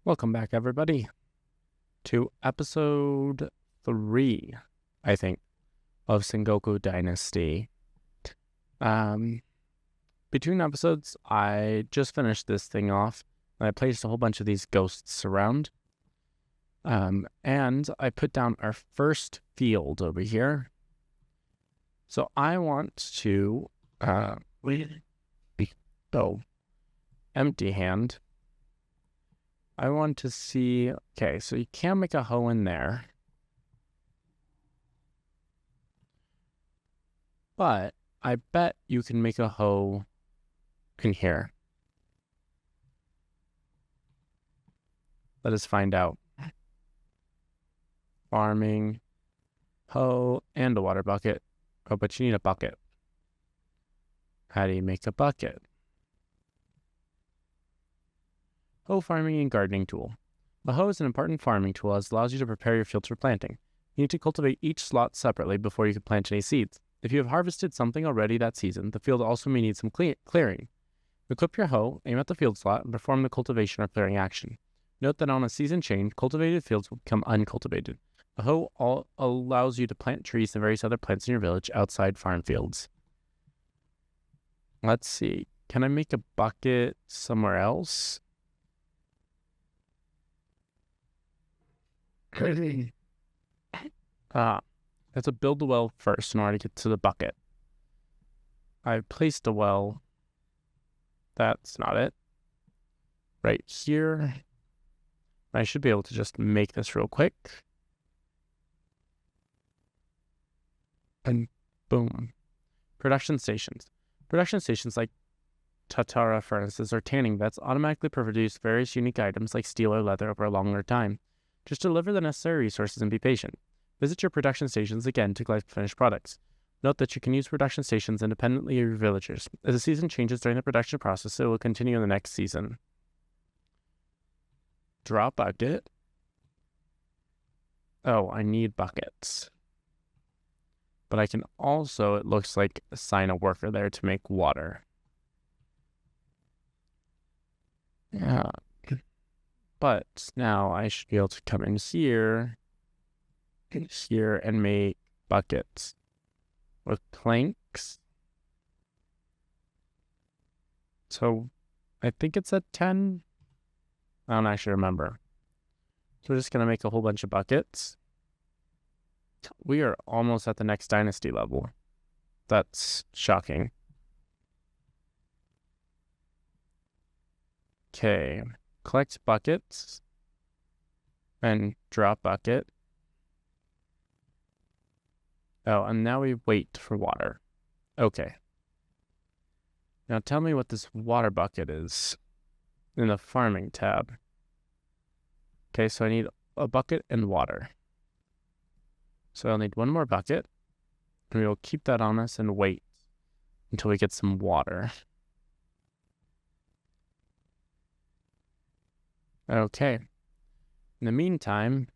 Welcome back, everybody, to episode 3, I think, of Sengoku Dynasty. Between episodes, I just finished this thing off, and I placed a whole bunch of these ghosts around. And I put down our first field over here. So I want to, empty hand. I want to see, okay, so you can't make a hoe in there. But I bet you can make a hoe in here. Let us find out. Farming, hoe, and a water bucket. Oh, but you need a bucket. How do you make a bucket? Hoe farming and gardening tool. A hoe is an important farming tool as it allows you to prepare your fields for planting. You need to cultivate each slot separately before you can plant any seeds. If you have harvested something already that season, the field also may need some clearing. Equip your hoe, aim at the field slot, and perform the cultivation or clearing action. Note that on a season change, cultivated fields will become uncultivated. A hoe allows you to plant trees and various other plants in your village outside farm fields. Let's see. Can I make a bucket somewhere else? I have to build the well first in order to get to the bucket. I placed a well. That's not it. Right here. I should be able to just make this real quick. And boom. Production stations. Production stations like Tatara furnaces or tanning vats automatically produce various unique items like steel or leather over a longer time. Just deliver the necessary resources and be patient. Visit your production stations again to collect finished products. Note that you can use production stations independently of your villagers. As the season changes during the production process, it will continue in the next season. Draw bucket. Oh, I need buckets. But I can also, it looks like, assign a worker there to make water. Yeah. But now I should be able to come in here and make buckets with planks. So I think it's at 10. I don't actually remember. So we're just going to make a whole bunch of buckets. We are almost at the next dynasty level. That's shocking. Okay. Collect buckets and drop bucket. Oh, and now we wait for water. Okay. Now tell me what this water bucket is in the farming tab. Okay, so I need a bucket and water. So I'll need one more bucket, and we'll keep that on us and wait until we get some water. Okay. In the meantime,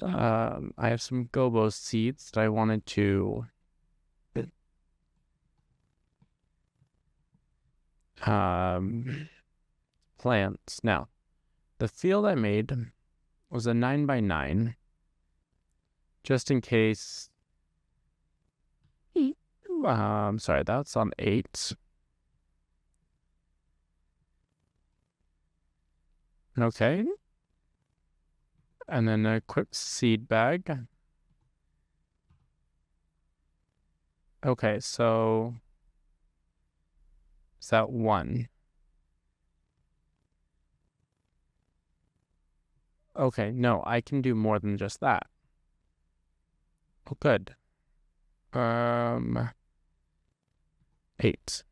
I have some gobo seeds that I wanted to plant. Now, the field I made was a 9x9, just in case. Sorry, that's on 8. Okay. And then a quick seed bag. Okay, so is that 1? Okay, no, I can do more than just that. Oh, good. 8.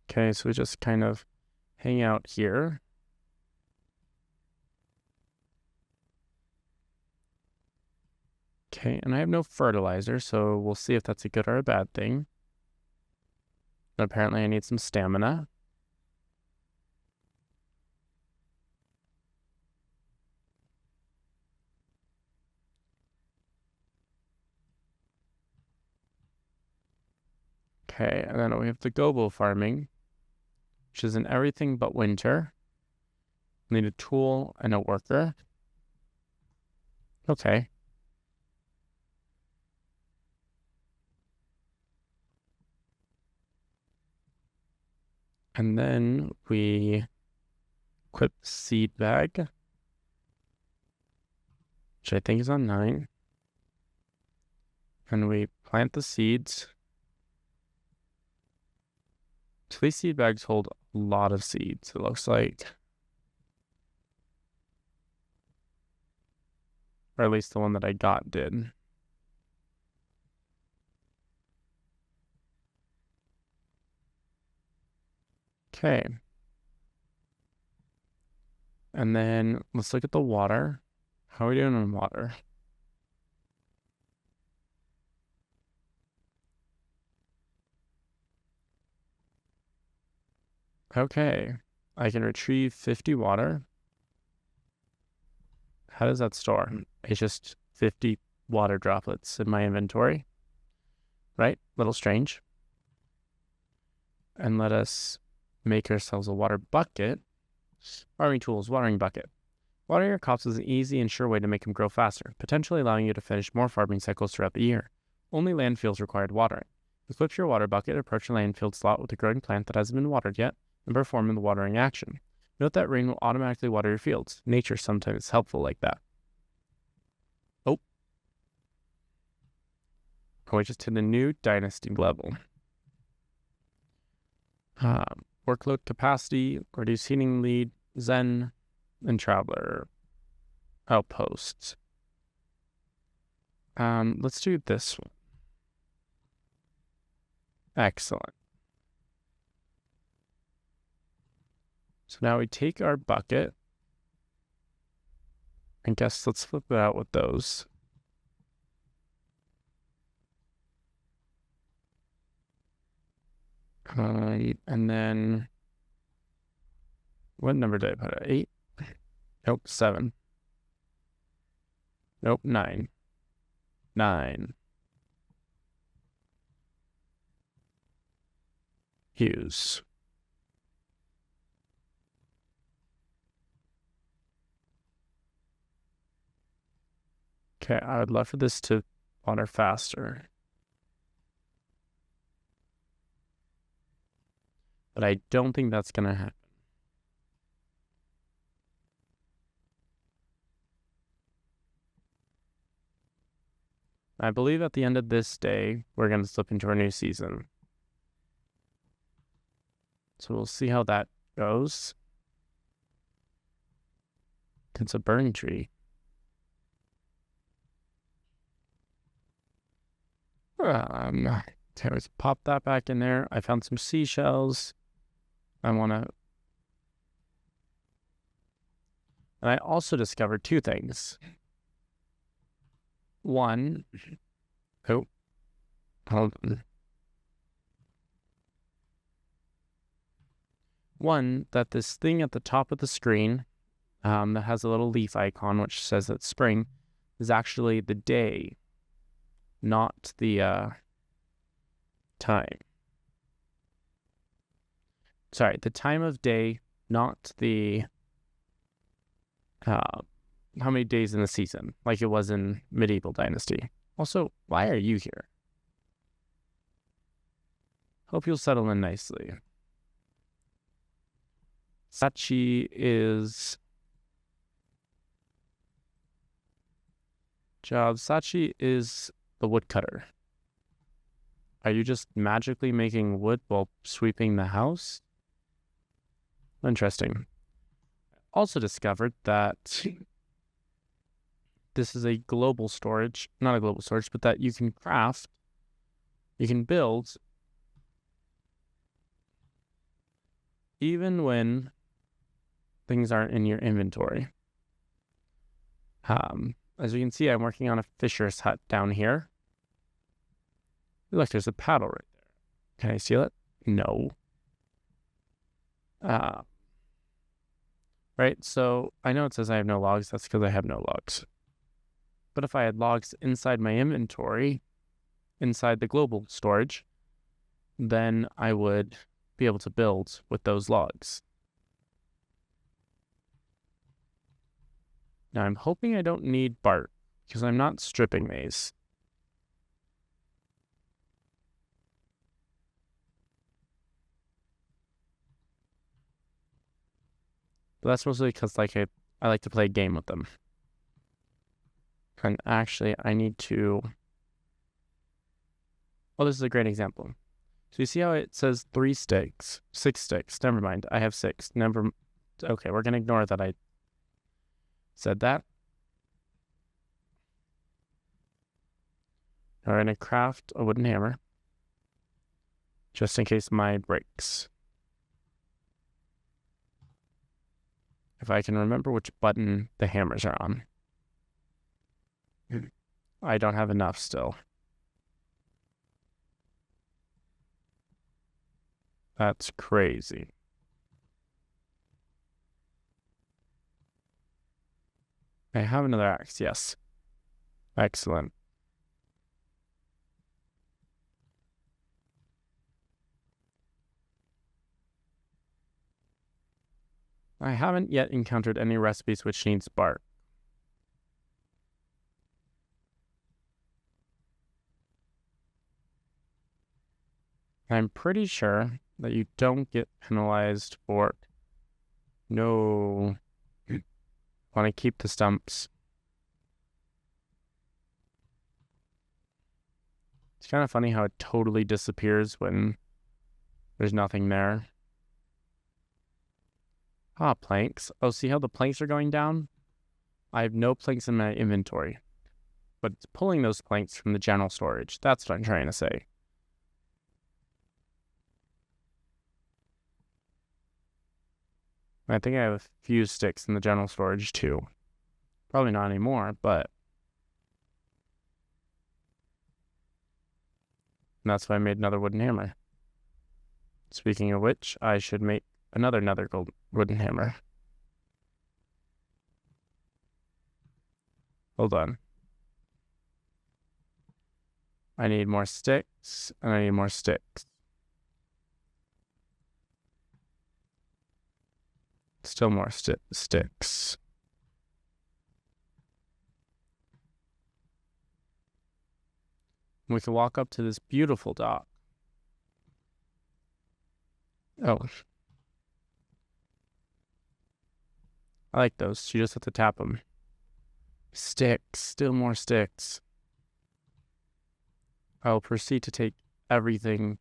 Okay, so we just kind of hang out here. Okay, and I have no fertilizer, so we'll see if that's a good or a bad thing. But apparently I need some stamina. Okay, and then we have the gobo farming, which is in everything but winter. We need a tool and a worker. Okay. And then we equip seed bag, which I think is on 9. And we plant the seeds. So these seed bags hold a lot of seeds, it looks like. Or at least the one that I got did. Okay. And then let's look at the water. How are we doing on water? Okay. I can retrieve 50 water. How does that store? It's just 50 water droplets in my inventory. Right? Little strange. And let us make ourselves a water bucket. Farming tools, watering bucket. Watering your crops is an easy and sure way to make them grow faster, potentially allowing you to finish more farming cycles throughout the year. Only landfills required watering. Equip your water bucket, approach a landfill slot with a growing plant that hasn't been watered yet, and perform the watering action. Note that rain will automatically water your fields. Nature sometimes is helpful like that. Oh, we just hit a new dynasty level. Workload capacity, reduce heating lead, Zen, and Traveler outposts. Let's do this one. Excellent. So now we take our bucket. I guess let's flip it out with those. And then what number did I put it? 8? Nope, 7. Nope, 9. 9. Use. Okay, I would love for this to water faster. But I don't think that's going to happen. I believe at the end of this day, we're going to slip into our new season. So we'll see how that goes. It's a burning tree. Let's pop that back in there. I found some seashells. And I also discovered 2 things. One, hold on. One, that this thing at the top of the screen that has a little leaf icon which says it's spring is actually the day, not the time. Sorry, the time of day, not the how many days in the season, like it was in Medieval Dynasty. Also, why are you here? Hope you'll settle in nicely. Sachi is... Sachi is the woodcutter. Are you just magically making wood while sweeping the house? Interesting. Also discovered that this is a global storage, not a global storage, but that you can craft, you can build, even when things aren't in your inventory. As you can see, I'm working on a fisher's hut down here. Look, there's a paddle right there. Can I steal it? No. Right, so I know it says I have no logs. That's because I have no logs. But if I had logs inside my inventory, inside the global storage, then I would be able to build with those logs. Now I'm hoping I don't need bark because I'm not stripping these. But that's mostly because I like to play a game with them. And actually I need to... Oh, this is a great example. So you see how it says 3 sticks, 6 sticks. Never mind, I have 6. Okay, we're gonna ignore that I said that. We're gonna craft a wooden hammer, just in case mine breaks. If I can remember which button the hammers are on. I don't have enough still. That's crazy. I have another axe, yes. Excellent. I haven't yet encountered any recipes which needs bark. I'm pretty sure that you don't get penalized for... No. Want to keep the stumps. It's kind of funny how it totally disappears when there's nothing there. Ah, planks. Oh, see how the planks are going down? I have no planks in my inventory. But it's pulling those planks from the general storage. That's what I'm trying to say. I think I have a few sticks in the general storage too. Probably not anymore, but... And that's why I made another wooden hammer. Speaking of which, I should make another gold wooden hammer. Hold on. I need more sticks, and I need more sticks. Still more sticks. We can walk up to this beautiful dock. Oh. I like those. You just have to tap them. Sticks. Still more sticks. I'll proceed to take everything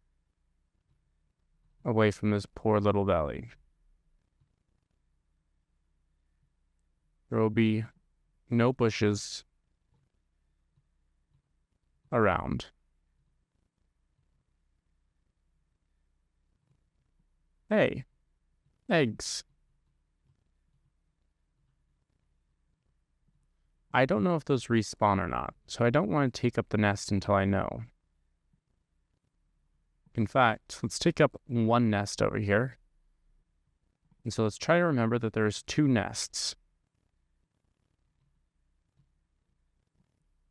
away from this poor little valley. There will be no bushes around. Hey, eggs. I don't know if those respawn or not, so I don't want to take up the nest until I know. In fact, let's take up one nest over here. And so let's try to remember that there's 2 nests.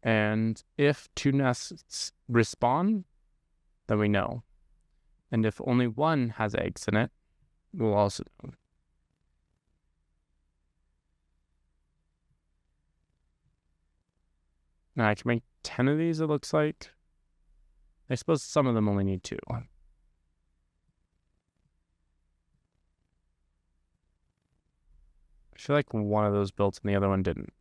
And if 2 nests respawn, then we know. And if only one has eggs in it, we'll also know. Now I can make 10 of these, it looks like. I suppose some of them only need 2. I feel like one of those built and the other one didn't.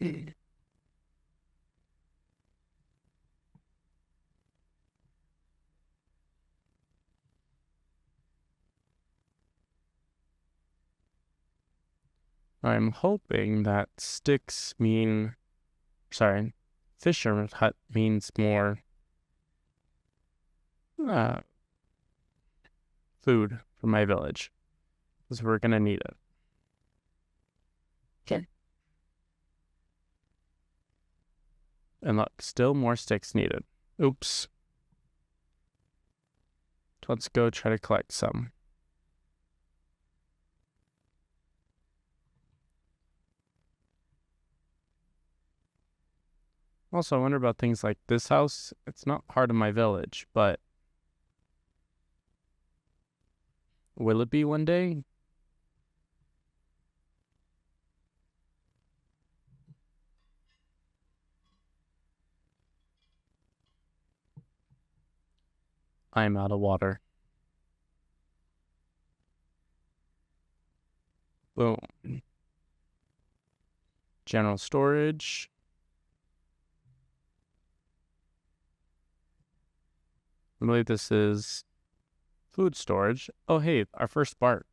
I'm hoping that sticks mean... Sorry, fisherman's hut means more... food for my village. Because we're gonna need it. Okay. And look, still more sticks needed. Oops. Let's go try to collect some. Also, I wonder about things like this house. It's not part of my village, but Will it be one day? I'm out of water. Boom. General storage. I believe this is food storage. Oh, hey, our first bark.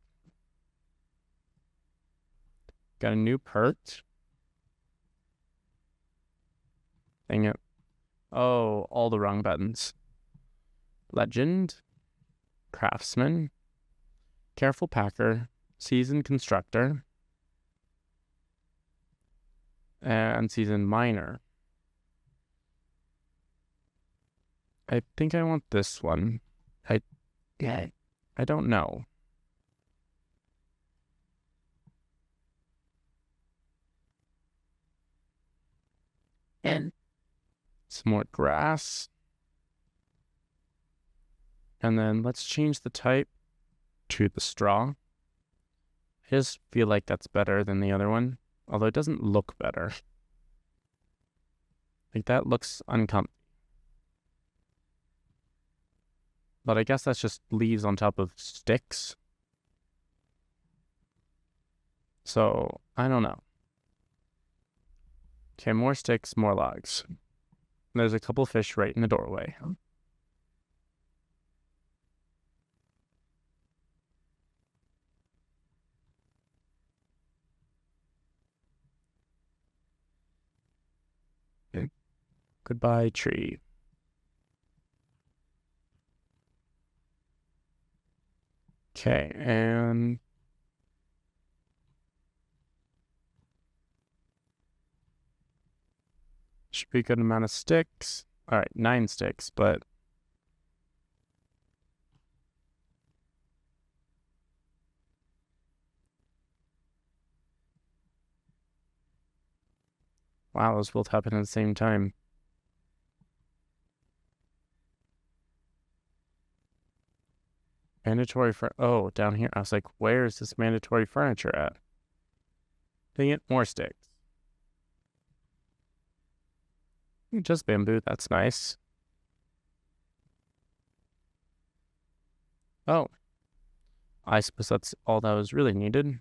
Got a new perk. Dang it. Oh, all the wrong buttons. Legend. Craftsman. Careful packer. Seasoned constructor. And seasoned miner. I think I want this one. I don't know. And some more grass. And then let's change the type to the straw. I just feel like that's better than the other one, although it doesn't look better. Like that looks uncomfy. But I guess that's just leaves on top of sticks. So, I don't know. Okay, more sticks, more logs. There's a couple fish right in the doorway. Okay. Goodbye, tree. Okay, and should be a good amount of sticks. All right, 9 sticks, but wow, those both happen at the same time. Mandatory for down here. I was like, where is this mandatory furniture at? Dang it, more sticks. Just bamboo, that's nice. Oh, I suppose that's all that was really needed.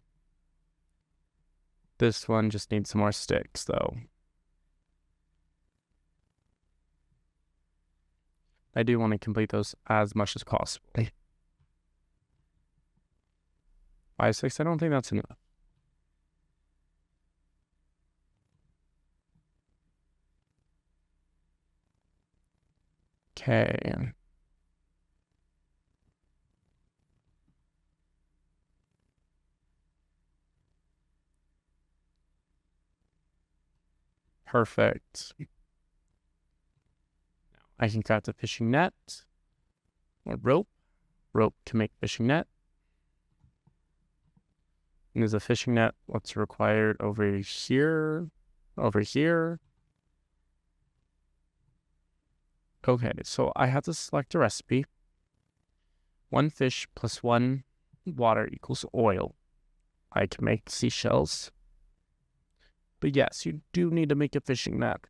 This one just needs some more sticks, though. I do want to complete those as much as possible. 5, 6, I don't think that's enough. Okay. Perfect. I can craft a fishing net or rope. Rope to make fishing net. And there's a fishing net. What's required over here? Over here. Okay, so I have to select a recipe. 1 fish plus 1 water equals oil. I can make seashells. But yes, you do need to make a fishing net.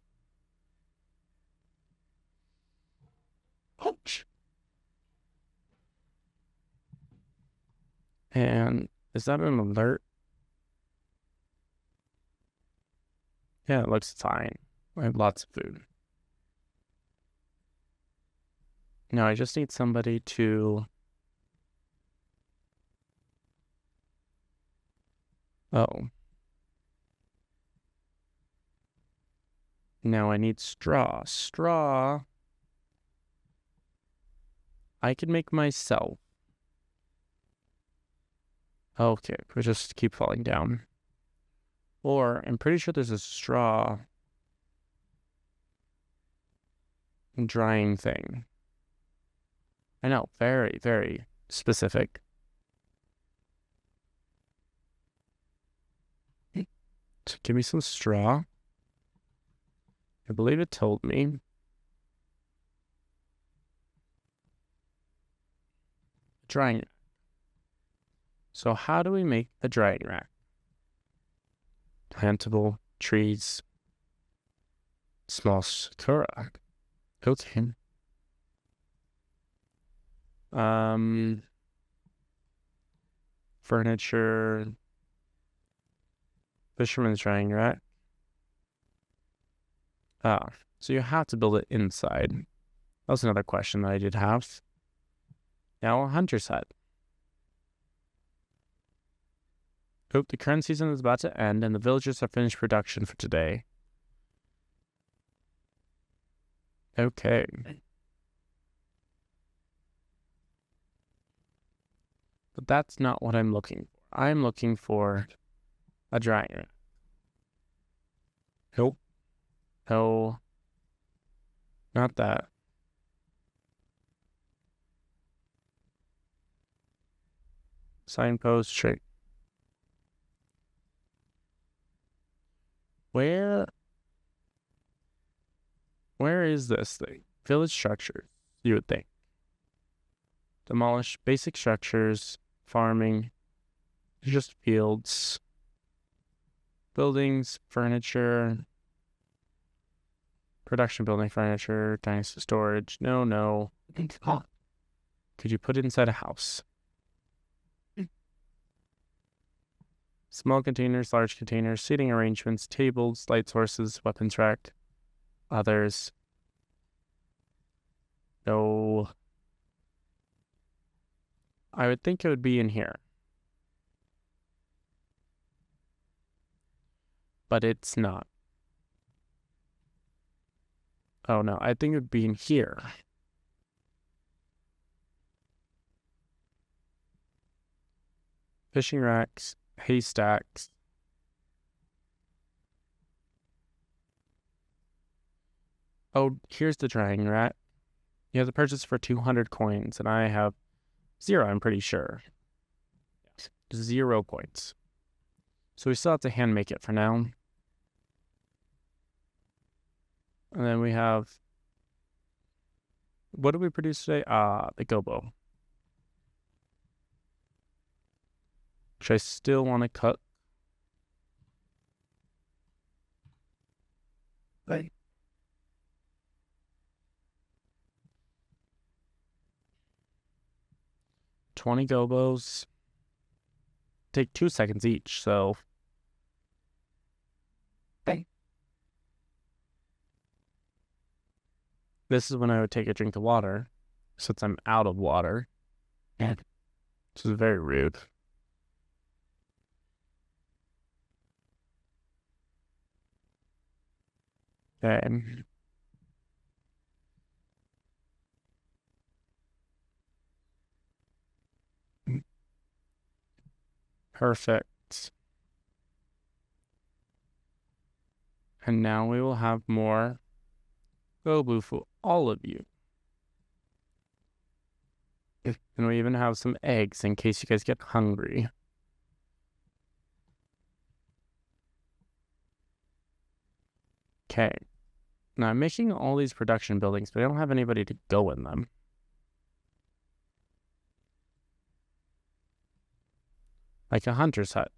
Ouch. And is that an alert? Yeah, it looks fine. I have lots of food. Now I just need somebody to... Oh. Now I need straw. Straw... I can make myself. Okay, we just keep falling down. Or, I'm pretty sure there's a straw drying thing. I know, very, very specific. So give me some straw. I believe it told me. Drying. So how do we make the drying rack? Plantable trees. Small Sakura. Okay. Furniture. Fisherman's drying rack. Ah, so you have to build it inside. That was another question that I did have. Now a hunter's hut. Oh, the current season is about to end and the villagers have finished production for today. Okay. But that's not what I'm looking for. I'm looking for a drying rack. Nope. No. Not that. Signpost trick. Where is this thing? Village structures, you would think. Demolish basic structures, farming, just fields, buildings, furniture, production building furniture, dynasty storage. No. Could you put it inside a house? Small containers, large containers, seating arrangements, tables, light sources, weapons rack, others. No. I would think it would be in here. But it's not. Oh no, I think it would be in here. Fishing racks, haystacks. Oh, here's the drying rack. You have to purchase for 200 coins, and I have 0, I'm pretty sure. 0 points. So we still have to hand make it for now. And then we have... What did we produce today? The gobo. Which I still want to cut. Right. $20 gobos. Take 2 seconds each, so... Okay. This is when I would take a drink of water, since I'm out of water. This is very rude. Okay. Perfect. And now we will have more gobu for all of you. And we even have some eggs in case you guys get hungry. Okay. Now I'm making all these production buildings, but I don't have anybody to go in them. Like a hunter's hut.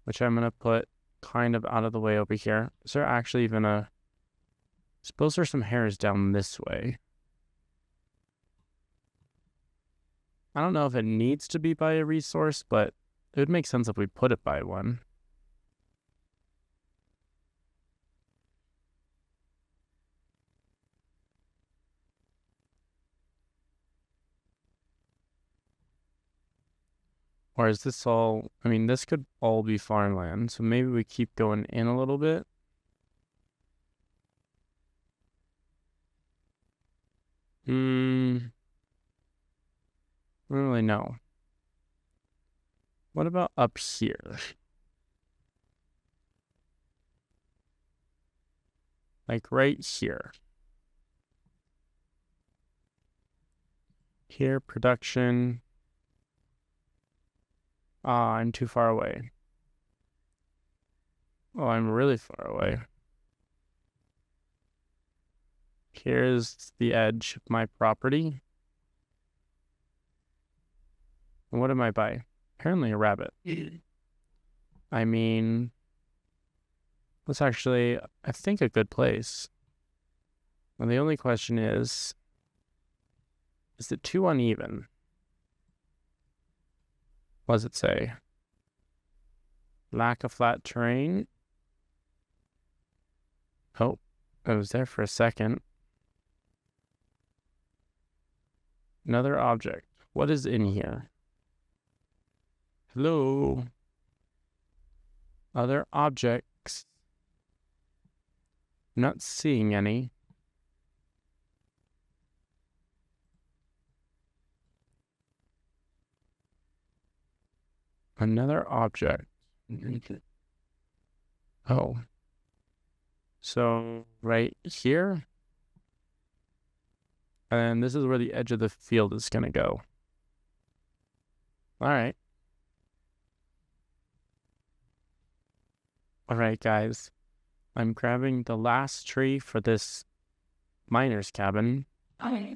Which I'm going to put kind of out of the way over here. Is there actually even a... Suppose there's some hairs down this way. I don't know if it needs to be by a resource, but it would make sense if we put it by one. Or is this all... I mean, this could all be farmland, so maybe we keep going in a little bit. I don't really know. What about up here? Like right here. Here, production. I'm too far away. Oh, I'm really far away. Here's the edge of my property. And what am I by? Apparently a rabbit. I mean, that's actually, I think, a good place. And the only question is it too uneven? What does it say? Lack of flat terrain. Oh, I was there for a second. Another object. What is in here? Hello? Other objects? Not seeing any. Another object. Oh. So, right here? And this is where the edge of the field is going to go. Alright. Alright, guys. I'm grabbing the last tree for this miner's cabin. Okay.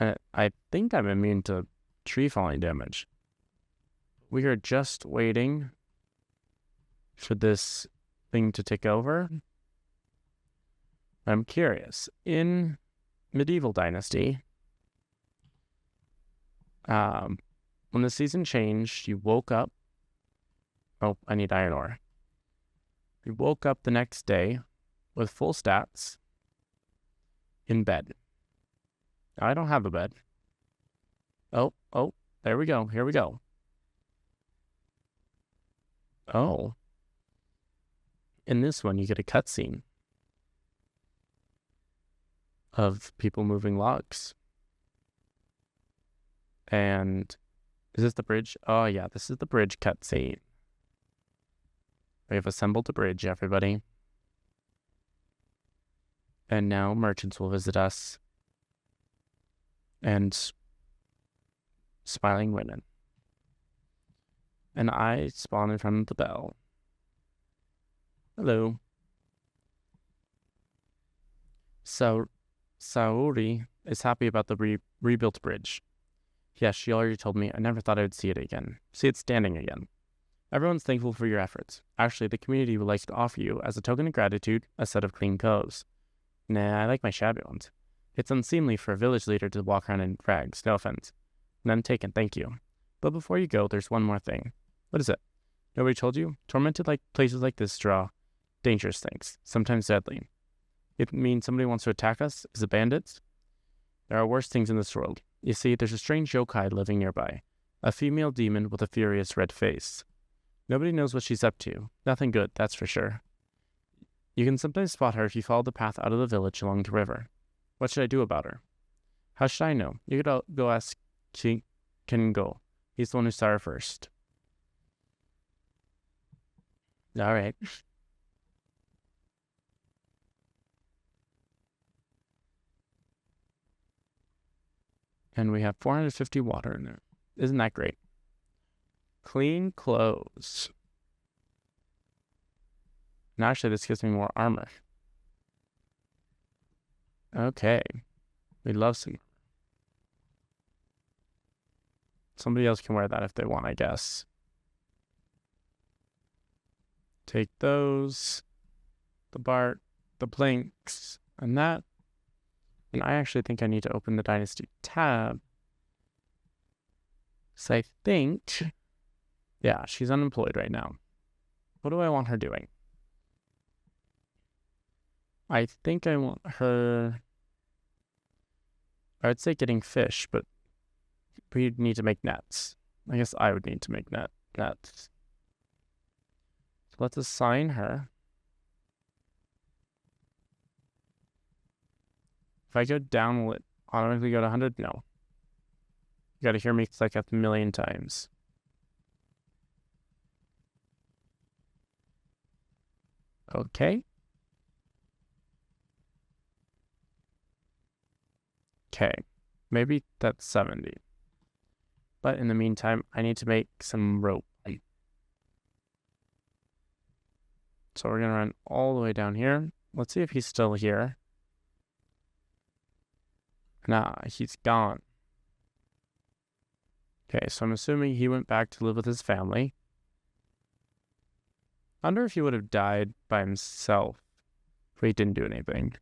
I think I'm immune to tree falling damage. We are just waiting for this thing to take over. I'm curious. In Medieval Dynasty, when the season changed, you woke up. Oh, I need iron ore. You woke up the next day with full stats in bed. I don't have a bed. Oh, there we go. Here we go. Oh. In this one, you get a cutscene of people moving logs. And is this the bridge? Oh, yeah, this is the bridge cutscene. We have assembled the bridge, everybody. And now merchants will visit us. And smiling women. And I spawn in front of the bell. Hello. So, Saori is happy about the rebuilt bridge. Yes, she already told me. I never thought I would see it again. See it standing again. Everyone's thankful for your efforts. Actually, the community would like to offer you, as a token of gratitude, a set of clean clothes. Nah, I like my shabby ones. It's unseemly for a village leader to walk around in rags, no offense. None taken, thank you. But before you go, there's one more thing. What is it? Nobody told you? Tormented like places like this draw dangerous things, sometimes deadly. It means somebody wants to attack us? Is it bandits? There are worse things in this world. You see, there's a strange yokai living nearby. A female demon with a furious red face. Nobody knows what she's up to. Nothing good, that's for sure. You can sometimes spot her if you follow the path out of the village along the river. What should I do about her? How should I know? You could go ask Kengo. He's the one who saw her first. Alright. And we have 450 water in there. Isn't that great? Clean clothes. And actually, this gives me more armor. Okay. We love some. Somebody else can wear that if they want, I guess. Take those. The Bart. The Blinks. And that. And I actually think I need to open the Dynasty tab. So I think... Yeah, she's unemployed right now. What do I want her doing? I think I want her... I would say getting fish, but we need to make nets. I guess I would need to make nets. So let's assign her. If I go down, will it automatically go to 100? No. You gotta hear me click a million times. Okay. Okay. Maybe that's 70. But in the meantime, I need to make some rope. So we're gonna run all the way down here. Let's see if he's still here. Nah, he's gone. Okay, so I'm assuming he went back to live with his family. I wonder if he would have died by himself if he didn't do anything.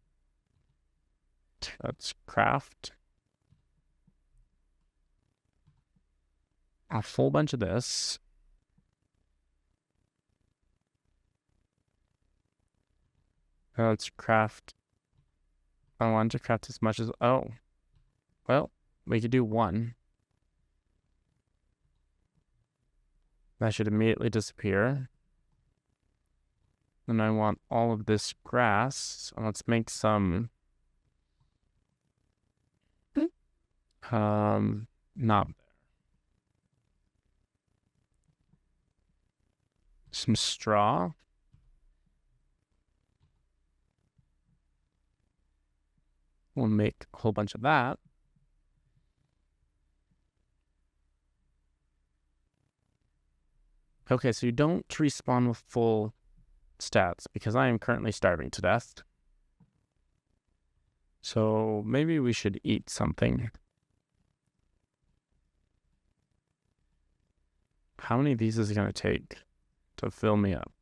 Let's craft a full bunch of this. Let's craft. I want to craft as much as. Oh. Well, we could do one. That should immediately disappear. And I want all of this grass. So let's make some. Not there. Some straw. We'll make a whole bunch of that. Okay, so you don't respawn with full stats because I am currently starving to death. So maybe we should eat something. How many of these is it going to take to fill me up?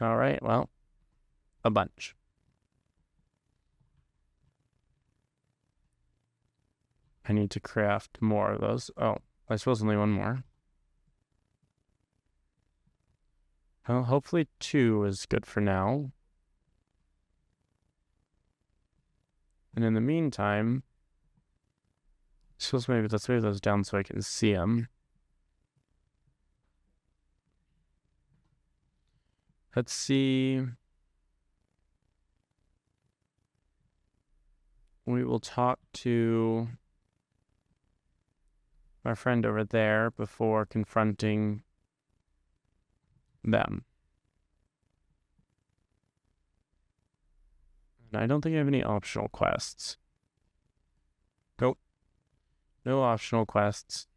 All right, well, a bunch. I need to craft more of those. Oh, I suppose only one more. Well, hopefully 2 is good for now. And in the meantime, I suppose maybe let's move those down so I can see them. Let's see. We will talk to my friend over there before confronting them. And I don't think I have any optional quests. Nope. No optional quests.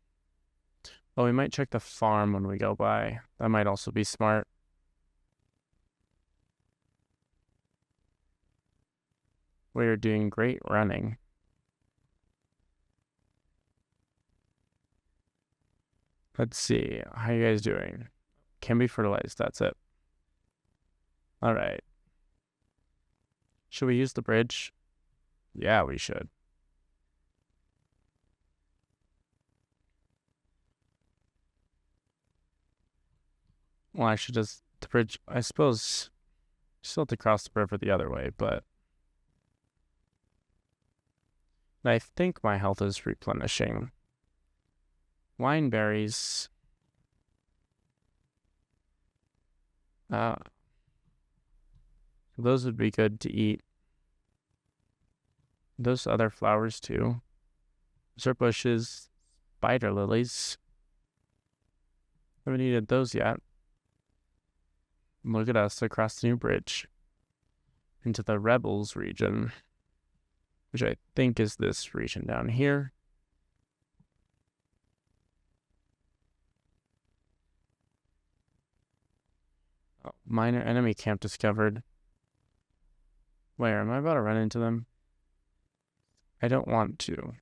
Oh, we might check the farm when we go by. That might also be smart. We're doing great running. Let's see. How you guys doing? Can be fertilized. That's it. All right. Should we use the bridge? Yeah, we should. Well, I should just... The bridge... I suppose... Still have to cross the river the other way, but... I think my health is replenishing. Wine berries. Those would be good to eat. Those other flowers too. Those are bushes. Spider lilies. Haven't eaten those yet. Look at us across the new bridge. Into the Rebels region. Which I think is this region down here. Oh, minor enemy camp discovered. Where? Am I about to run into them? I don't want to.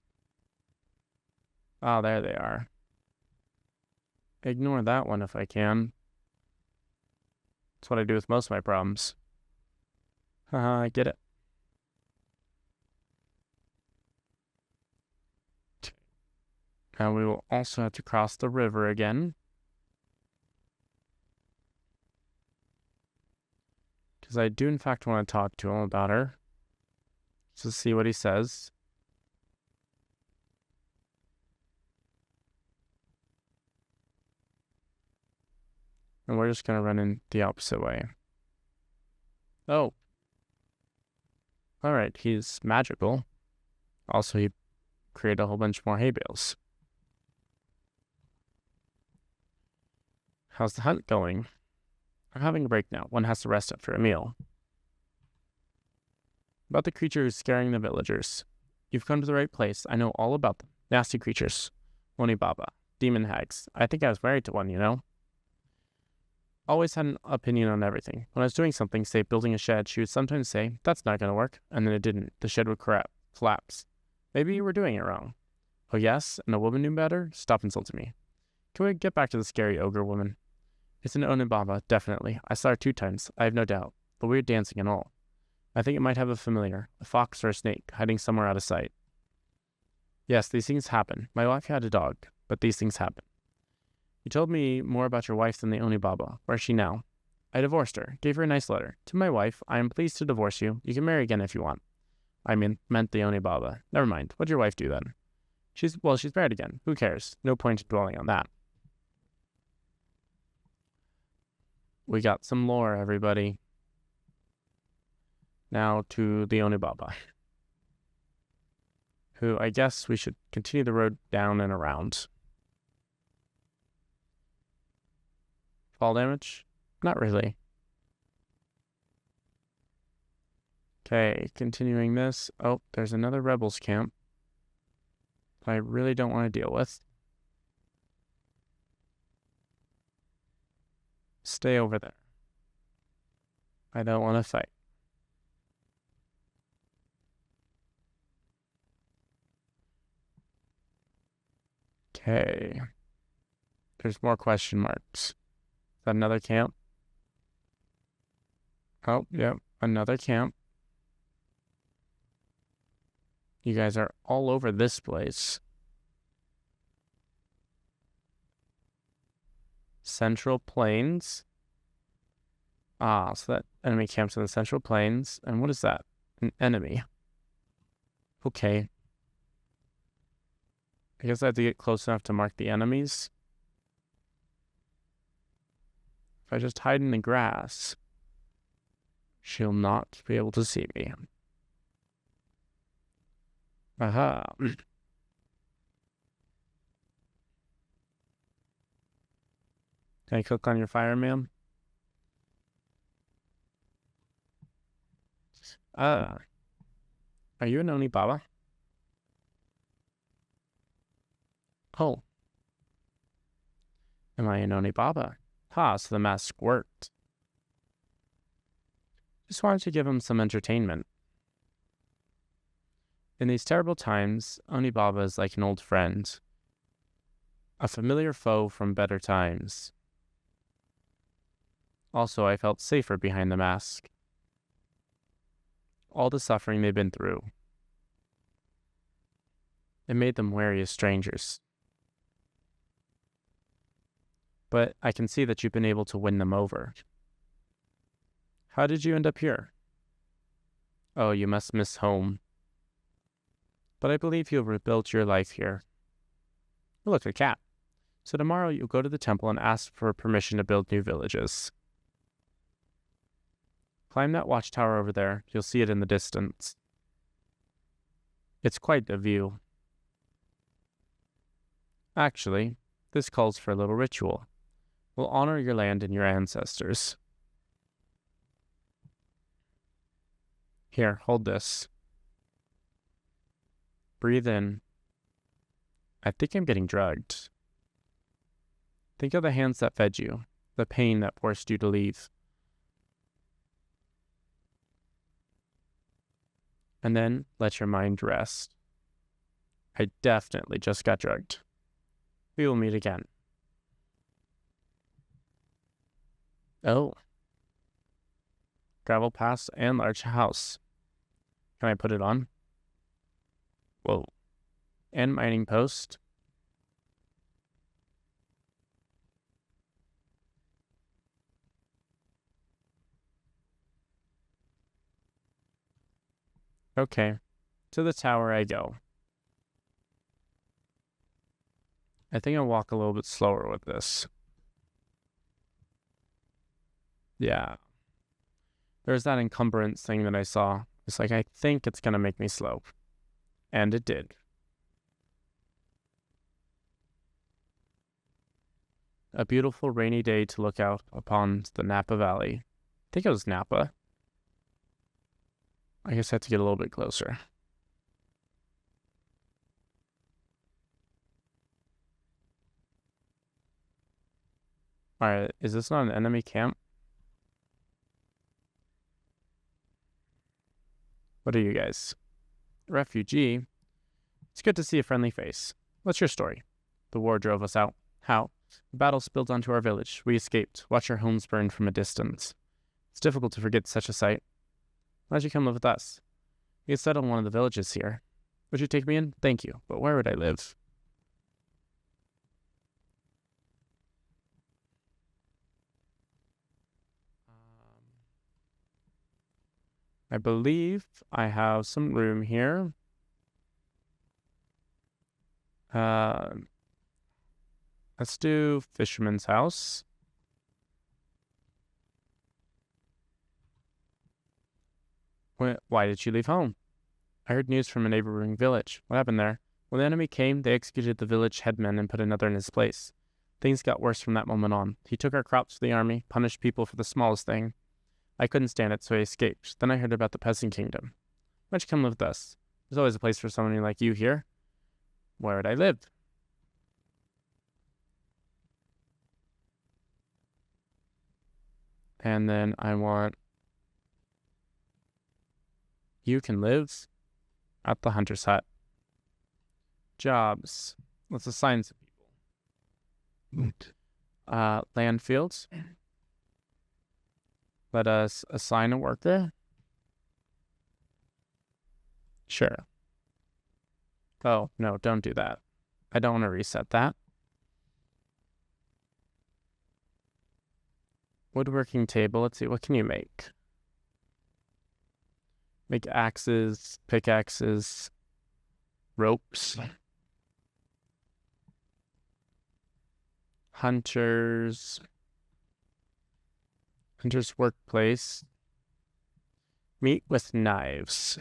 Oh, there they are. Ignore that one if I can. That's what I do with most of my problems. Haha, I get it. Now we will also have to cross the river again. Because I do in fact want to talk to him about her. Just to see what he says. And we're just going to run in the opposite way. Oh. Alright, he's magical. Also, he created a whole bunch more hay bales. How's the hunt going? I'm having a break now. One has to rest after a meal. About the creature who's scaring the villagers. You've come to the right place. I know all about them. Nasty creatures. Onibaba. Demon hags. I think I was married to one, you know? always had an opinion on everything. When I was doing something, say building a shed, she would sometimes say, "That's not going to work," and then it didn't. The shed would collapse. Maybe you were doing it wrong. Oh yes, and a woman knew better? Stop insulting me. Can we get back to the scary ogre woman? It's an Onibaba, definitely. I saw her 2 times, I have no doubt. The weird dancing and all. I think it might have a familiar, a fox or a snake, hiding somewhere out of sight. Yes, these things happen. My wife had a dog, but these things happen. You told me more about your wife than the Onibaba. Where is she now? I divorced her, gave her a nice letter. To my wife, I am pleased to divorce you. You can marry again if you want. Meant the Onibaba. Never mind. What'd your wife do then? She's married again. Who cares? No point in dwelling on that. We got some lore, everybody. Now to the Onibaba, who I guess we should continue the road down and around. Fall damage? Not really. Okay, continuing this. Oh, there's another rebels camp that I really don't want to deal with. Stay over there. I don't want to fight. Okay. There's more question marks. Is that another camp? Oh, yep, another camp. You guys are all over this place. Central Plains. Ah, so that enemy camps in the Central Plains. And what is that? An enemy. Okay. I guess I have to get close enough to mark the enemies. If I just hide in the grass, she'll not be able to see me. Aha. Can I click on your fire, ma'am? Are you an Onibaba? Oh. Am I an Onibaba? Ha, so the mask worked. Just wanted to give him some entertainment. In these terrible times, Onibaba is like an old friend. A familiar foe from better times. Also, I felt safer behind the mask. All the suffering they've been through. It made them wary of strangers. But I can see that you've been able to win them over. How did you end up here? Oh, you must miss home. But I believe you'll rebuild your life here. Oh, look, a cat. So tomorrow you'll go to the temple and ask for permission to build new villages. Climb that watchtower over there. You'll see it in the distance. It's quite a view. Actually, this calls for a little ritual. We'll honor your land and your ancestors. Here, hold this. Breathe in. I think I'm getting drugged. Think of the hands that fed you, the pain that forced you to leave. And then let your mind rest. I definitely just got drugged. We will meet again. Oh. Gravel pass and large house. Can I put it on? Whoa. And mining post. Okay. To the tower I go. I think I'll walk a little bit slower with this. Yeah. There's that encumbrance thing that I saw. It's like, I think it's going to make me slow. And it did. A beautiful rainy day to look out upon the Napa Valley. I think it was Napa. I guess I have to get a little bit closer. Alright, is this not an enemy camp? What are you guys? Refugee? It's good to see a friendly face. What's your story? The war drove us out. How? The battle spilled onto our village. We escaped. Watched our homes burn from a distance. It's difficult to forget such a sight. Why'd you come live with us? We could settle in one of the villages here. Would you take me in? Thank you. But where would I live? I believe I have some room here. Let's do Fisherman's House. Why did you leave home? I heard news from a neighboring village. What happened there? When the enemy came, they executed the village headman and put another in his place. Things got worse from that moment on. He took our crops for the army, punished people for the smallest thing. I couldn't stand it, so I escaped. Then I heard about the peasant kingdom. Why'd you come live with us? There's always a place for someone like you here. Where would I live? And then I want... You can live at the hunter's hut. Jobs. Let's assign some people. Land fields. Let us assign a worker. Sure. Oh, no, don't do that. I don't want to reset that. Woodworking table. Let's see, what can you make? Make axes, pickaxes, ropes. Hunter's workplace. Meat with knives.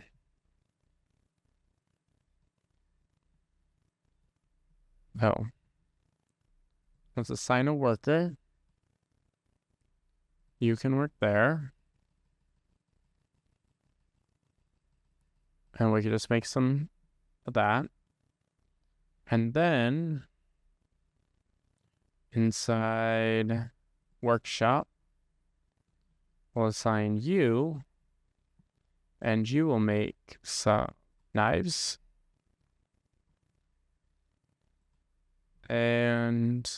Oh. Let's assign a worker. You can work there. And we could just make some of that. And then inside workshop, we'll assign you, and you will make some knives. And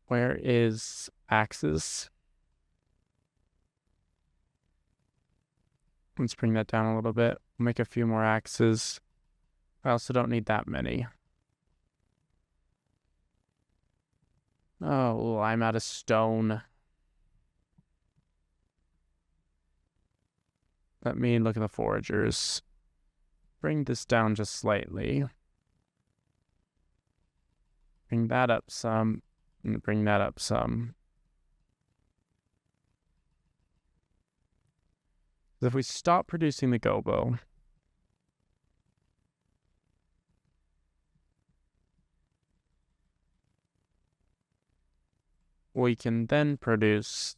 where is axes? Let's bring that down a little bit. We'll make a few more axes. I also don't need that many. Oh, I'm out of stone. Let me look at the foragers. Bring this down just slightly. Bring that up some, and bring that up some. If we stop producing the gobo, we can then produce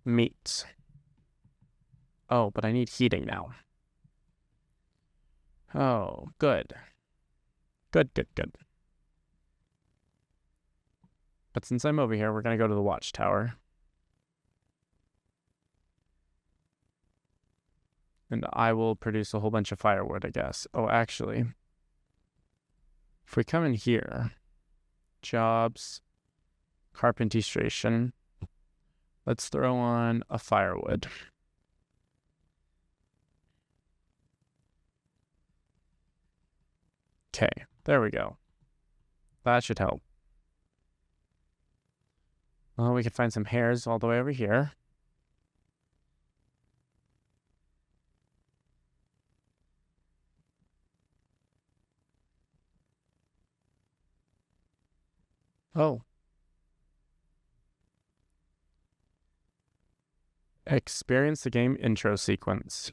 meat. Oh, but I need heating now. Oh, good. Good. But since I'm over here, we're going to go to the watchtower. And I will produce a whole bunch of firewood, I guess. Oh, actually, if we come in here, jobs, carpentry station, let's throw on a firewood. Okay, there we go. That should help. Well, we can find some hairs all the way over here. Oh. Experience the game intro sequence.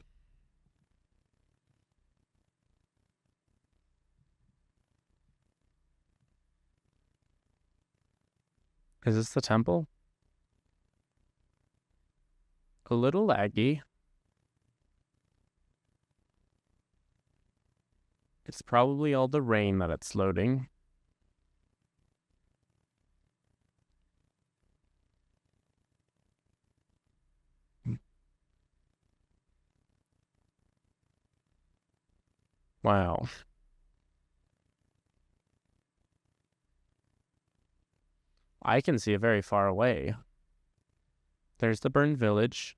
Is this the temple? A little laggy. It's probably all the rain that it's loading. Wow. I can see it very far away. There's the burned village.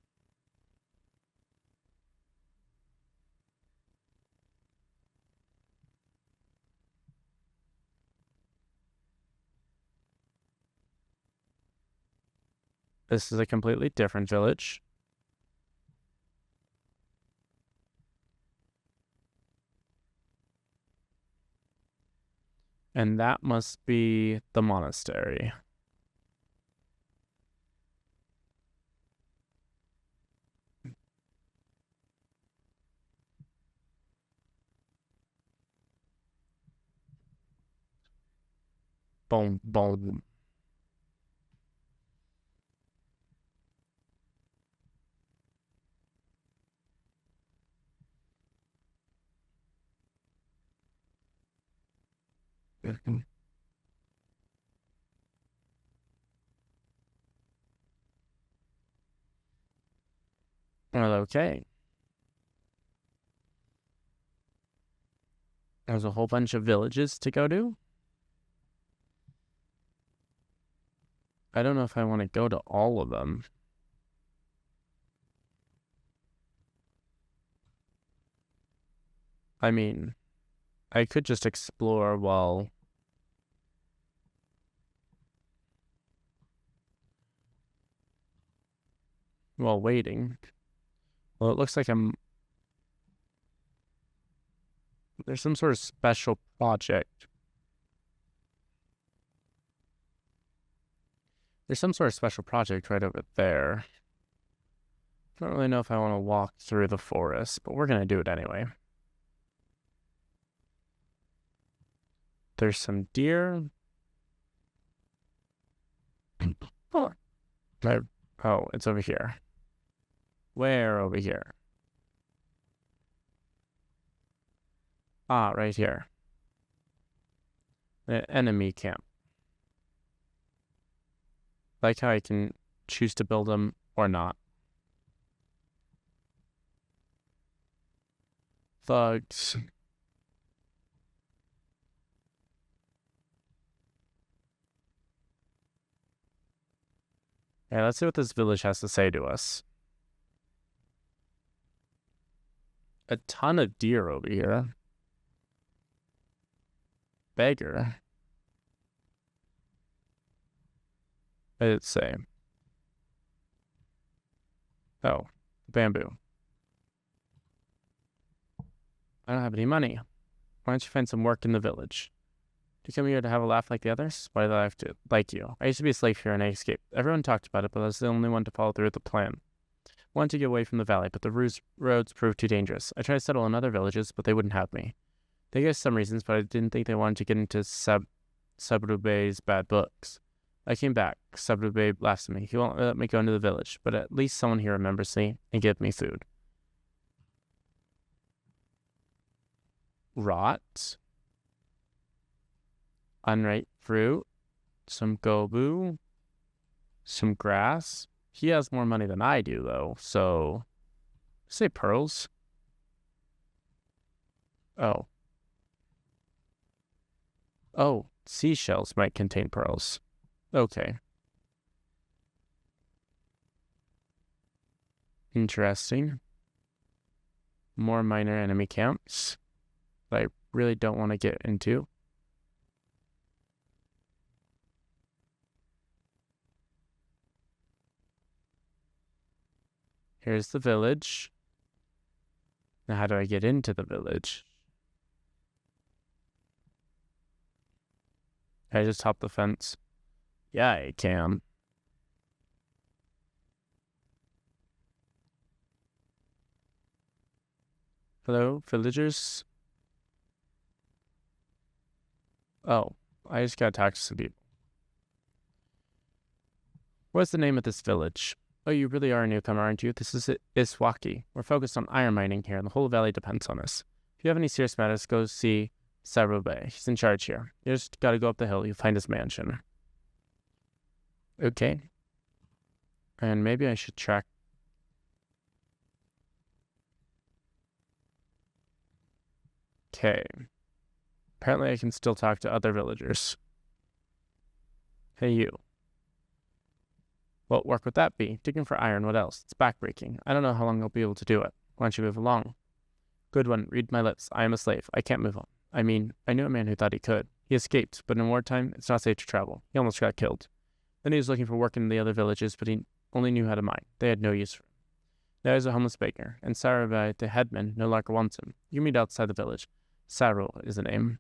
This is a completely different village. And that must be the monastery. Boom, boom. Well, okay. There's a whole bunch of villages to go to. I don't know if I want to go to all of them. I mean, I could just explore while waiting. Well, it looks like there's some sort of special project. There's some sort of special project right over there. I don't really know if I want to walk through the forest, but we're going to do it anyway. There's some deer. Oh, it's over here. Where over here? Ah, right here. The enemy camp. Like how I can choose to build them or not. Thugs. Yeah, let's see what this village has to say to us. A ton of deer over here. Beggar. What did it say? Oh, bamboo. I don't have any money. Why don't you find some work in the village? Do you come here to have a laugh like the others? Why do I have to like you? I used to be a slave here and I escaped. Everyone talked about it, but I was the only one to follow through with the plan. I wanted to get away from the valley, but the roads proved too dangerous. I tried to settle in other villages, but they wouldn't have me. They gave some reasons, but I didn't think they wanted to get into Sabrubei's bad books. I came back. Sabrubei laughs at me. He won't let me go into the village, but at least someone here remembers me and gives me food. Rot. Unripe fruit. Some gobu. Some grass. He has more money than I do, though, so... Say pearls. Oh. Oh, seashells might contain pearls. Okay. Interesting. More minor enemy camps that I really don't want to get into. Here's the village. Now how do I get into the village? Can I just hop the fence? Yeah, I can. Hello, villagers? Oh, I just gotta talk to some people. What's the name of this village? Oh, you really are a newcomer, aren't you? This is Iswaki. We're focused on iron mining here, and the whole valley depends on us. If you have any serious matters, go see Sarube. He's in charge here. You just gotta go up the hill. You'll find his mansion. Okay. And maybe I should track... Okay. Apparently I can still talk to other villagers. Hey, you. What work would that be? Digging for iron, what else? It's backbreaking. I don't know how long I'll be able to do it. Why don't you move along? Good one, read my lips. I am a slave. I can't move on. I mean, I knew a man who thought he could. He escaped, but in wartime, it's not safe to travel. He almost got killed. Then he was looking for work in the other villages, but he only knew how to mine. They had no use for him. Now he's a homeless beggar, and Sarabai, the headman, no longer wants him. You can meet outside the village. Saru is the name.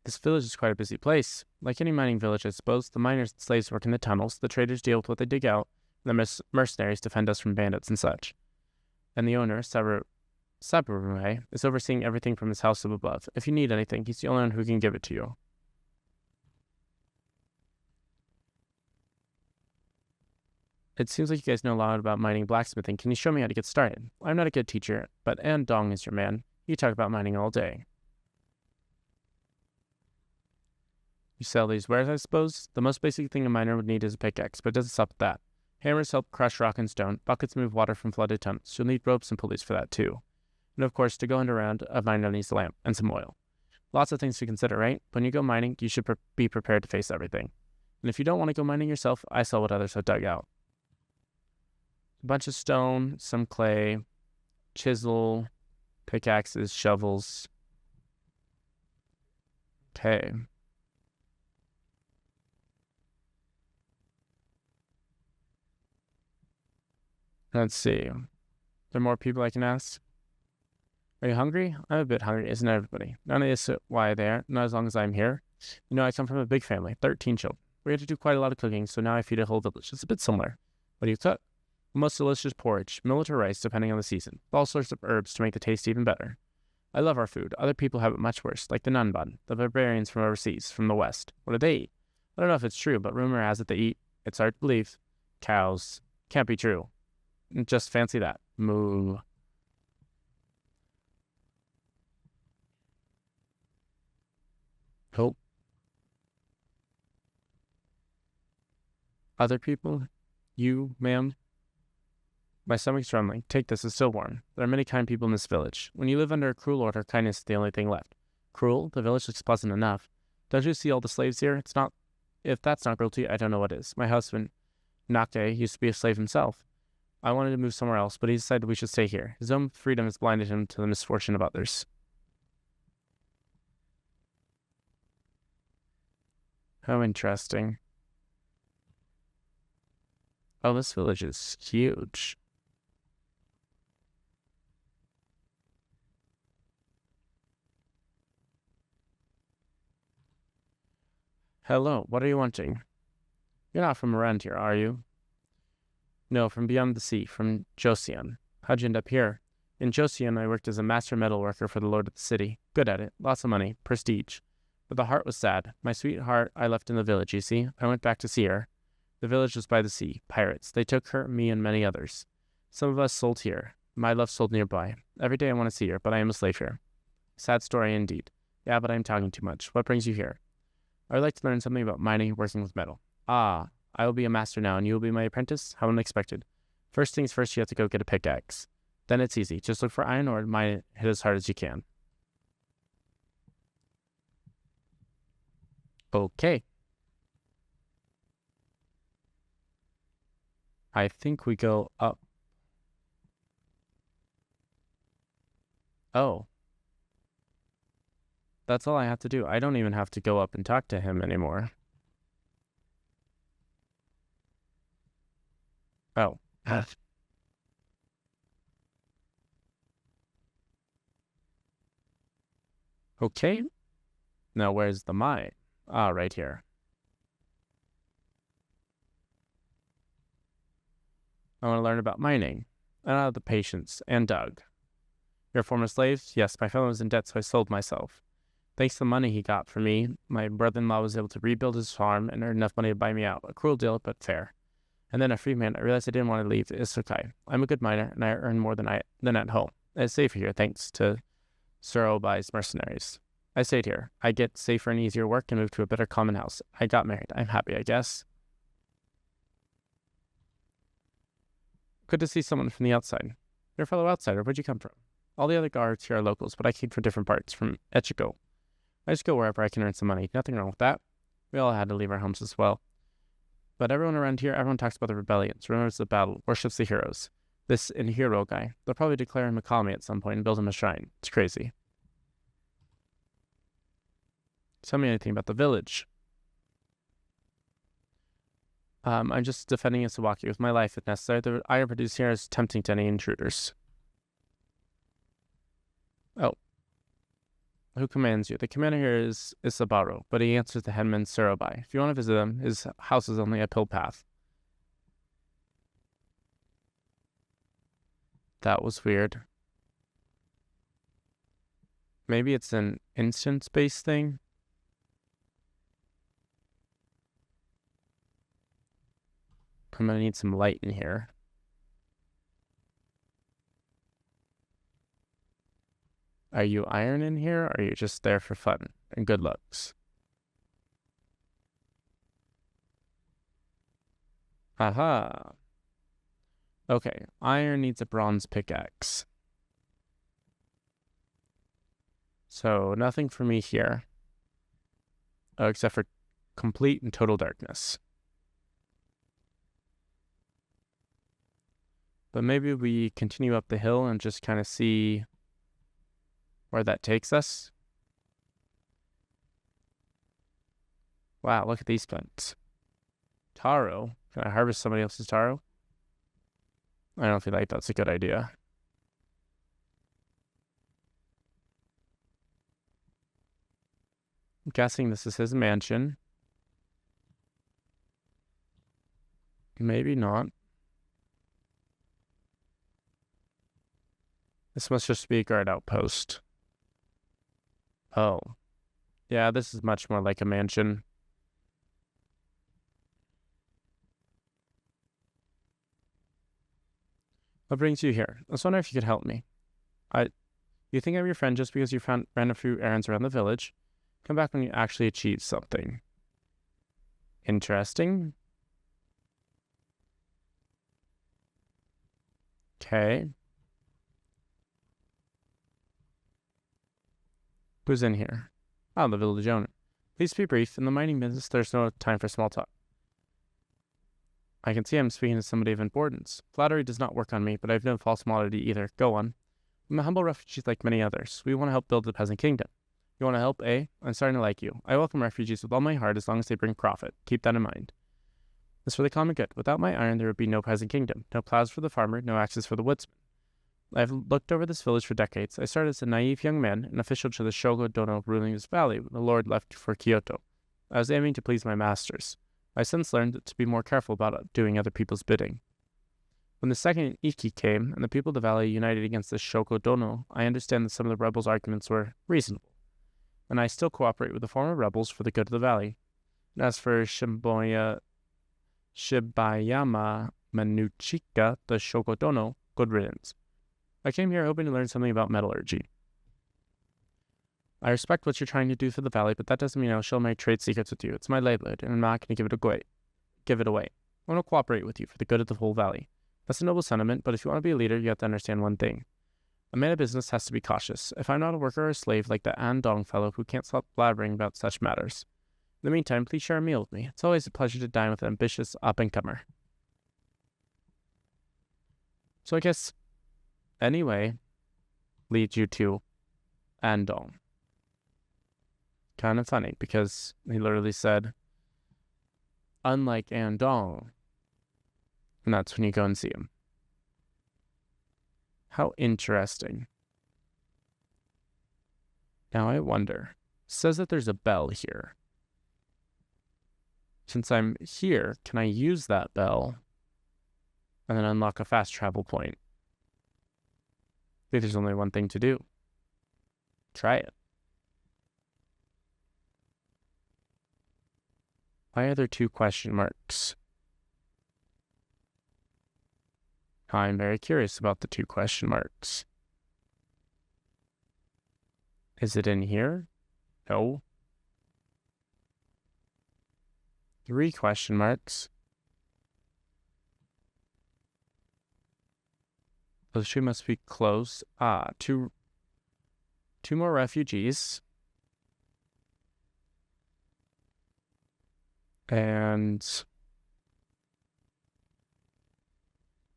This village is quite a busy place. Like any mining village, I suppose, the miners and slaves work in the tunnels, the traders deal with what they dig out, and the mercenaries defend us from bandits and such. And the owner, Saburai, is overseeing everything from his house up above. If you need anything, he's the only one who can give it to you. It seems like you guys know a lot about mining and blacksmithing. Can you show me how to get started? I'm not a good teacher, but Andong is your man. You talk about mining all day. You sell these wares, I suppose? The most basic thing a miner would need is a pickaxe, but it doesn't stop at that. Hammers help crush rock and stone. Buckets move water from flooded tunnels. You'll need ropes and pulleys for that too. And of course, to go underground, a miner needs a lamp and some oil. Lots of things to consider, right? When you go mining, you should be prepared to face everything. And if you don't want to go mining yourself, I sell what others have dug out. A bunch of stone, some clay, chisel, pickaxes, shovels. Okay. Let's see. Are there more people I can ask? Are you hungry? I'm a bit hungry, isn't everybody? None of this why there, not as long as I'm here. You know, I come from a big family, 13 children. We had to do quite a lot of cooking, so now I feed a whole village. It's a bit similar. What do you cook? Most delicious porridge, millet or rice, depending on the season. All sorts of herbs to make the taste even better. I love our food. Other people have it much worse, like the Nanban, the barbarians from overseas, from the west. What do they eat? I don't know if it's true, but rumor has it they eat, it's hard to believe, cows. Can't be true. Just fancy that. Moo. Hope. Other people? You, ma'am? My stomach's rumbling. Take this, it's still warm. There are many kind people in this village. When you live under a cruel order, kindness is the only thing left. Cruel? The village looks pleasant enough. Don't you see all the slaves here? It's not... If that's not cruelty, I don't know what is. My husband, Nakte, used to be a slave himself. I wanted to move somewhere else, but he decided we should stay here. His own freedom has blinded him to the misfortune of others. How interesting. Oh, this village is huge. Hello, what are you wanting? You're not from around here, are you? No, from beyond the sea, from Joseon. How'd you end up here? In Joseon, I worked as a master metal worker for the lord of the city. Good at it, lots of money, prestige. But the heart was sad. My sweetheart I left in the village, you see. I went back to see her. The village was by the sea. Pirates. They took her, me, and many others. Some of us sold here. My love sold nearby. Every day I want to see her, but I am a slave here. Sad story indeed. Yeah, but I'm talking too much. What brings you here? I would like to learn something about mining and working with metal. Ah, I will be a master now, and you will be my apprentice? How unexpected. First things first, you have to go get a pickaxe. Then it's easy. Just look for iron ore and mine it, hit as hard as you can. Okay. I think we go up. Oh. That's all I have to do. I don't even have to go up and talk to him anymore. Oh. Okay. Now where's the mine? Ah, right here. I want to learn about mining. I don't have the patience. And Doug. You're a former slave? Yes, my family was in debt, so I sold myself. Thanks to the money he got for me, my brother-in-law was able to rebuild his farm and earn enough money to buy me out. A cruel deal, but fair. And then a free man, I realized I didn't want to leave Isukai. I'm a good miner, and I earn more than at home. It's safer here, thanks to Surobai's mercenaries. I stayed here. I get safer and easier work and moved to a better common house. I got married. I'm happy, I guess. Good to see someone from the outside. You're a fellow outsider. Where'd you come from? All the other guards here are locals, but I came from different parts, from Ichigo. I just go wherever I can earn some money. Nothing wrong with that. We all had to leave our homes as well. But everyone around here, everyone talks about the rebellions, remembers the battle, worships the heroes. This in-hero guy. They'll probably declare him a kami at some point and build him a shrine. It's crazy. Tell me anything about the village. I'm just defending Isawaki with my life if necessary. The iron produced here is tempting to any intruders. Oh. Who commands you? The commander here is Isabaro, but he answers the headman Surobai. If you want to visit him, his house is only a uphill path. That was weird. Maybe it's an instance-based thing? I'm gonna need some light in here. Are you iron in here, or are you just there for fun and good looks? Aha. Okay, iron needs a bronze pickaxe. So, nothing for me here. Oh, except for complete and total darkness. But maybe we continue up the hill and just kind of see where that takes us. Wow, look at these plants. Taro. Can I harvest somebody else's taro? I don't feel like that's a good idea. I'm guessing this is his mansion. Maybe not. This must just be a guard outpost. Oh. Yeah, this is much more like a mansion. What brings you here? I was wondering if you could help me. You think I'm your friend just because you ran a few errands around the village? Come back when you actually achieve something. Interesting. Okay. Who's in here? Oh, the village owner. Please be brief. In the mining business, there's no time for small talk. I can see I'm speaking to somebody of importance. Flattery does not work on me, but I have no false modesty either. Go on. I'm a humble refugee like many others. We want to help build the peasant kingdom. You want to help, eh? I'm starting to like you. I welcome refugees with all my heart as long as they bring profit. Keep that in mind. It's for the common good. Without my iron, there would be no peasant kingdom. No plows for the farmer, no axes for the woodsman. I've looked over this village for decades. I started as a naive young man, an official to the Shogo Dono ruling this valley when the lord left for Kyoto. I was aiming to please my masters. I since learned to be more careful about doing other people's bidding. When the second Ikki came, and the people of the valley united against the Shogo Dono, I understand that some of the rebels' arguments were reasonable, and I still cooperate with the former rebels for the good of the valley. And as for Shibayama Manuchika, the Shogo Dono, good riddance. I came here hoping to learn something about metallurgy. I respect what you're trying to do for the valley, but that doesn't mean I'll share my trade secrets with you. It's my livelihood, and I'm not going to give it away. I want to cooperate with you for the good of the whole valley. That's a noble sentiment, but if you want to be a leader, you have to understand one thing. A man of business has to be cautious. If I'm not a worker or a slave like the Andong fellow who can't stop blabbering about such matters. In the meantime, please share a meal with me. It's always a pleasure to dine with an ambitious up-and-comer. So I guess, anyway, leads you to Andong. Kind of funny, because he literally said, unlike Andong, and that's when you go and see him. How interesting. Now I wonder, it says that there's a bell here. Since I'm here, can I use that bell and then unlock a fast travel point? I think there's only one thing to do. Try it. Why are there two question marks? I'm very curious about the two question marks. Is it in here? No. 3 question marks. Those two must be close. Two more refugees. And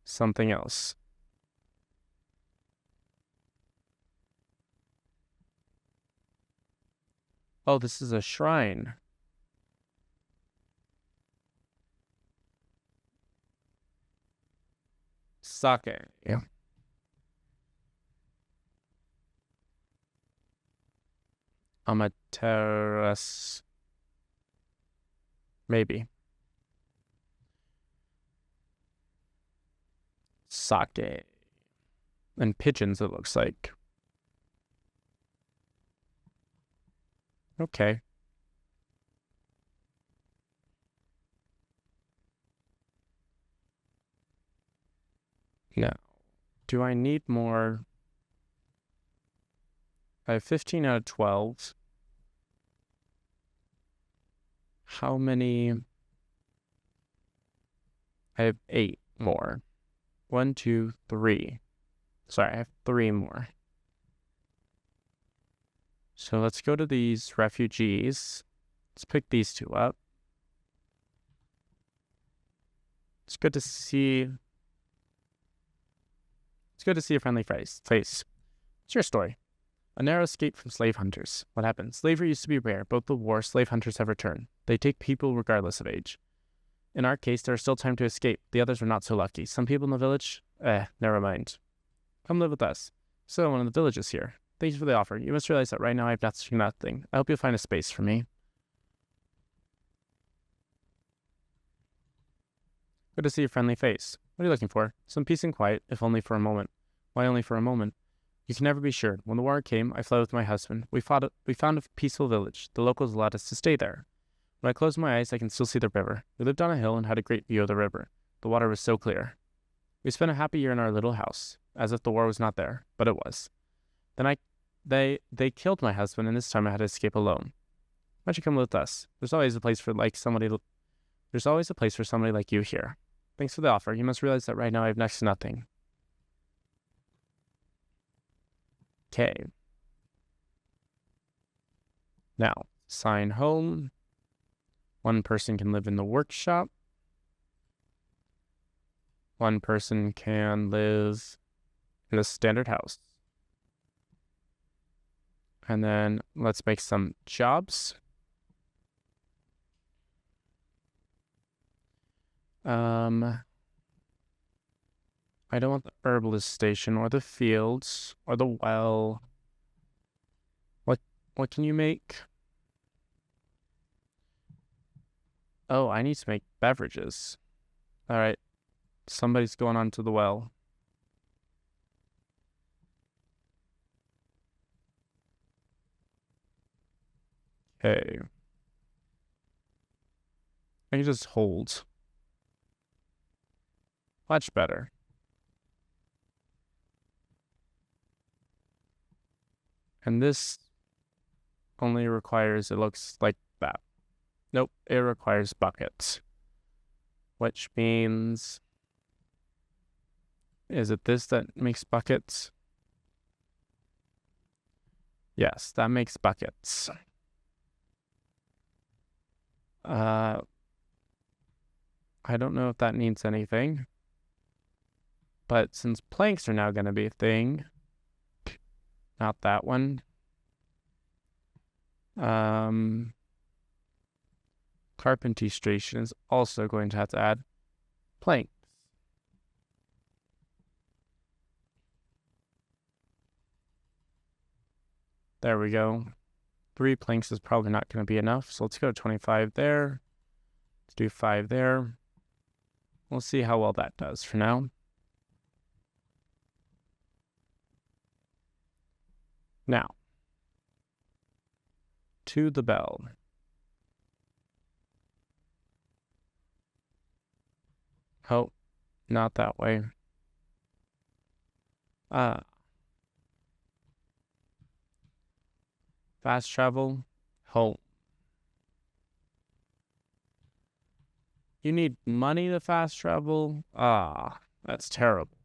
something else. Oh, this is a shrine. Sake. Yeah. Amaterasu. Maybe. Sake. And pigeons, it looks like. Okay. Now, do I need more? I have 15 out of 12. How many? I have 8 more. 1, 2, 3. Sorry, I have 3 more. So let's go to these refugees. Let's pick these 2 up. It's good to see. It's good to see a friendly face. What's your story? A narrow escape from slave hunters. What happened? Slavery used to be rare. Both the war, slave hunters have returned. They take people regardless of age. In our case, there is still time to escape. The others were not so lucky. Some people in the village? Never mind. Come live with us. So, one of the villages here. Thank you for the offer. You must realize that right now I have nothing. I hope you'll find a space for me. Good to see a friendly face. What are you looking for? Some peace and quiet, if only for a moment. Why only for a moment? You can never be sure. When the war came, I fled with my husband. We found a peaceful village. The locals allowed us to stay there. When I close my eyes, I can still see the river. We lived on a hill and had a great view of the river. The water was so clear. We spent a happy year in our little house, as if the war was not there, but it was. Then they killed my husband, and this time I had to escape alone. Why don't you come with us? There's always a place for somebody like you here. Thanks for the offer. You must realize that right now I have next to nothing. Okay. Now, sign home. One person can live in the workshop. One person can live in a standard house. And then let's make some jobs. I don't want the herbalist station or the fields or the well. What can you make? Oh, I need to make beverages. All right. Somebody's going on to the well. Okay. I can just hold. Much better. And this only requires, it looks like that. Nope, it requires buckets. Which means, is it this that makes buckets? Yes, that makes buckets. I don't know if that means anything. But since planks are now going to be a thing, not that one. Carpentry station is also going to have to add planks. There we go. 3 planks is probably not going to be enough, so let's go to 25 there. Let's do 5 there. We'll see how well that does for now. Now, to the bell. Oh, not that way. Fast travel, home. You need money to fast travel? That's terrible.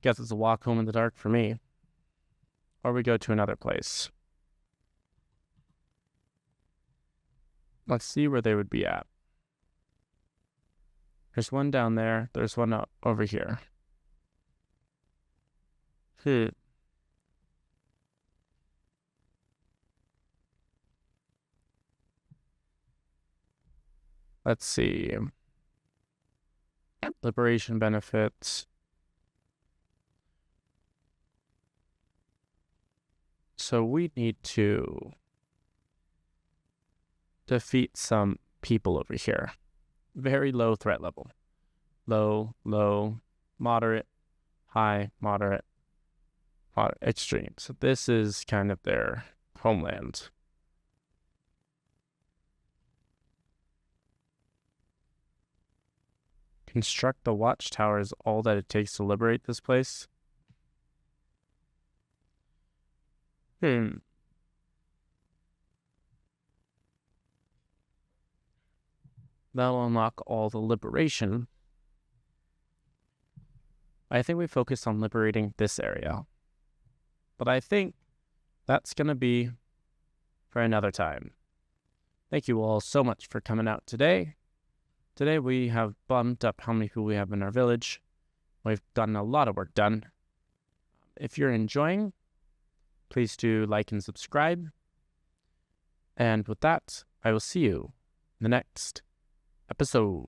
Guess it's a walk home in the dark for me. Or we go to another place. Let's see where they would be at. There's one down there. There's one over here. Let's see. Liberation benefits. So we need to defeat some people over here. Very low threat level. Low, moderate, high, moderate, extreme. So this is kind of their homeland. Construct the watchtower is all that it takes to liberate this place. That'll unlock all the liberation. I think we focus on liberating this area. But I think that's going to be for another time. Thank you all so much for coming out today. Today we have bumped up how many people we have in our village. We've gotten a lot of work done. If you're enjoying, please do like and subscribe. And with that, I will see you in the next episode.